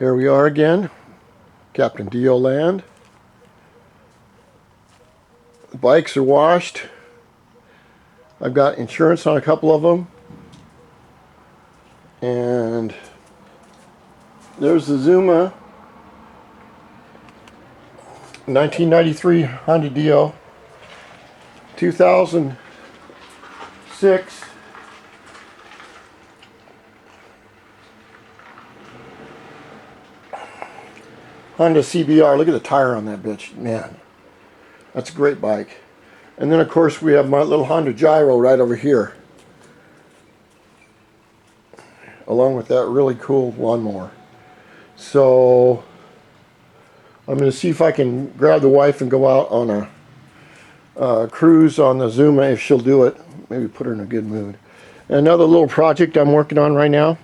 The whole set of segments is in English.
Here we are again, Captain Dio Land. The bikes are washed. I've got insurance on a couple of them. And there's the Zuma 1993 Honda Dio, 2006 Honda CBR. Look at the tire on that bitch, man. That's a great bike. And then of course we have my little Honda Gyro right over here, along with that really cool lawnmower. So I'm going to see if I can grab the wife and go out on a cruise on the Zuma if she'll do it. Maybe put her in a good mood. Another little project I'm working on right now.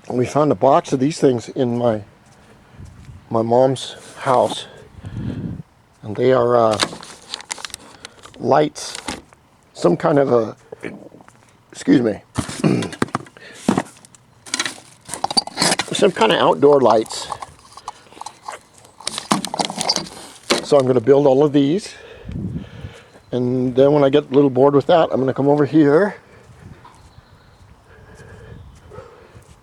We found a box of these things in my mom's house, and they are lights, some kind of a, excuse me, some kind of outdoor lights. So I'm going to build all of these, and then when I get a little bored with that, I'm going to come over here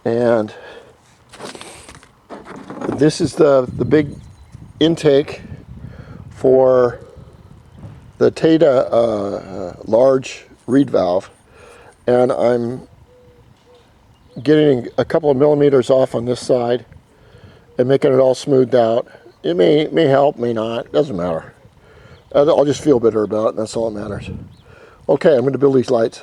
and this is the big intake for the Tata large reed valve, and I'm getting a couple of millimeters off on this side and making it all smoothed out. It may help, may not, doesn't matter. I'll just feel better about it, and that's all that matters. Okay, I'm going to build these lights.